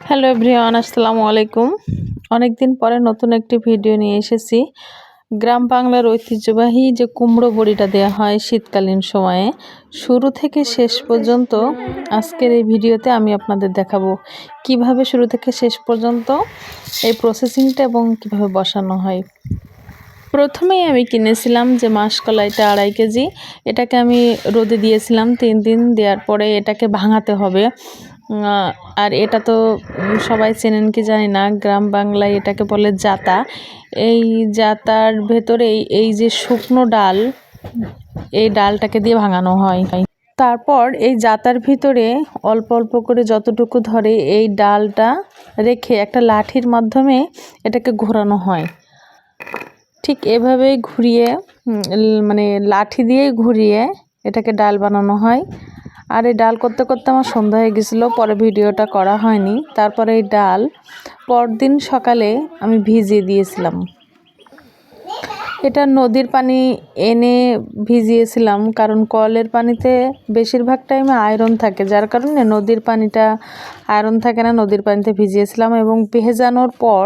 Hello everyone, আসসালামু আলাইকুম। অনেকদিন পরে নতুন একটি ভিডিও নিয়ে এসেছি। গ্রাম বাংলার ঐতিহ্যবাহী যে কুমড়ো বড়িটা দেওয়া হয় শীতকালীন সময়ে, শুরু থেকে শেষ পর্যন্ত আজকের এই ভিডিওতে আমি আপনাদের দেখাবো কিভাবে শুরু থেকে শেষ পর্যন্ত এই প্রসেসিংটা এবং কিভাবে বসানো হয়। প্রথমেই আমি কিনেছিলাম যে মাসকলাইটা 2.5 কেজি। এটাকে আমি রোদে দিয়েছিলাম 3 দিন। দেওয়ার পরে এটাকে ভাঙাতে হবে। আর এটা তো সবাই চেনেন কি জানি না, গ্রাম বাংলায় এটাকে বলে জাতা। এই জাতার ভেতরে এই যে শুকনো ডাল, এই ডালটাকে দিয়ে ভাঙানো হয়। তারপর এই জাতার ভিতরে অল্প অল্প করে যতটুকু ধরে এই ডালটা রেখে একটা লাঠির মাধ্যমে এটাকে ঘোরানো হয়। ঠিক এভাবেই ঘুরিয়ে, মানে লাঠি দিয়েই ঘুরিয়ে এটাকে ডাল বানানো হয়। আর এই ডাল করতে করতে আমার সন্ধ্যা হয়ে গেছিলো, পরে ভিডিওটা করা হয়নি। তারপরে এই ডাল পরদিন সকালে আমি ভিজিয়ে দিয়েছিলাম। এটা নদীর পানি এনে ভিজিয়েছিলাম, কারণ কলের পানিতে বেশিরভাগ টাইমে আয়রন থাকে, যার কারণে নদীর পানিটা আয়রন থাকে না। নদীর পানিতে ভিজিয়েছিলাম এবং ভেজানোর পর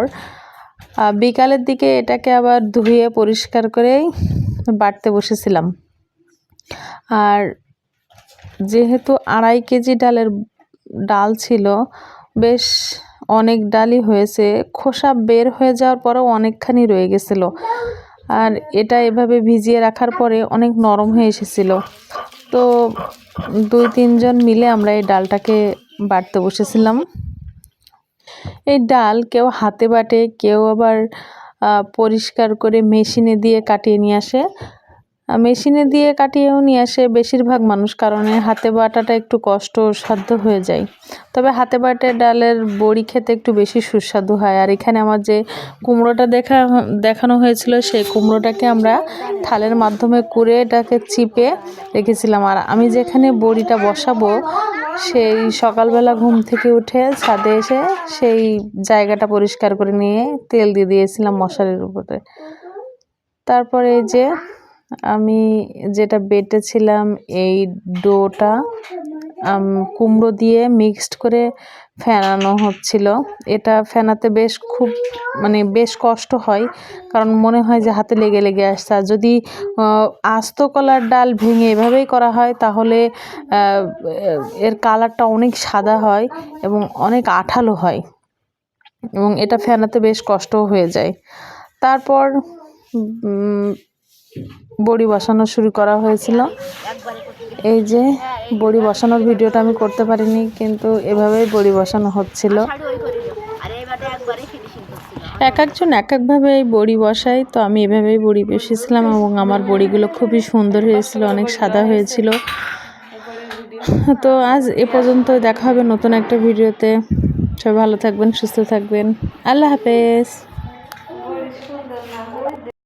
বিকালের দিকে এটাকে আবার ধুয়ে পরিষ্কার করেই বাটতে বসেছিলাম। আর যেহেতু 2.5 কেজি ডাল ছিল, বেশ অনেক ডালই হয়েছে। খোসা বের হয়ে যাওয়ার পরেও অনেকখানি রয়ে গেছিলো। আর এটা এভাবে ভিজিয়ে রাখার পরে অনেক নরম হয়ে এসেছিল। তো 2-3 জন মিলে আমরা এই ডালটাকে বাটতে বসেছিলাম। এই ডাল কেউ হাতে বাটে, কেউ আবার পরিষ্কার করে মেশিনে দিয়ে কাটিয়ে নিয়ে আসে। মেশিনে দিয়ে কাটিয়েও নিয়ে আসে বেশিরভাগ মানুষ, কারণ হাতে বাটাটা একটু কষ্টসাধ্য হয়ে যায়। তবে হাতে বাটে ডালের বড়ি খেতে একটু বেশি সুস্বাদু হয়। আর এখানে আমার যে কুমড়োটা দেখানো হয়েছিল, সেই কুমড়োটাকে আমরা থালের মাধ্যমে কুড়ে এটাকে চিপে রেখেছিলাম। আর আমি যেখানে বড়িটা বসাবো, সেই সকালবেলা ঘুম থেকে উঠে ছাদে এসে সেই জায়গাটা পরিষ্কার করে নিয়ে তেল দিয়ে দিয়েছিলাম মশারির উপরে। তারপরে এই যে আমি যেটা বেটেছিলাম, এই ডোটা কুমড়ো দিয়ে মিক্সড করে ফেনানো হচ্ছিল। এটা ফেনাতে বেশ কষ্ট হয়, কারণ মনে হয় যে হাতে লেগে লেগে আসছে। আর যদি আস্ত কলার ডাল ভেঙে এভাবেই করা হয়, তাহলে এর কালারটা অনেক সাদা হয় এবং অনেক আঠালো হয়, এবং এটা ফেনাতে বেশ কষ্টও হয়ে যায়। তারপর বড়ি বসানো শুরু করা হয়েছিল। এই যে বড়ি বসানোর ভিডিওটা আমি করতে পারিনি, কিন্তু এভাবেই বড়ি বসানো হচ্ছিল। এক একজন এক একভাবে এই বড়ি বসায়, তো আমি এভাবেই বড়ি বসিয়েছিলাম এবং আমার বড়িগুলো খুবই সুন্দর হয়েছিল, অনেক সাদা হয়েছিল। তো আজ এ পর্যন্ত, দেখা হবে নতুন একটা ভিডিওতে। সবাই ভালো থাকবেন, সুস্থ থাকবেন। আল্লাহ হাফেজ।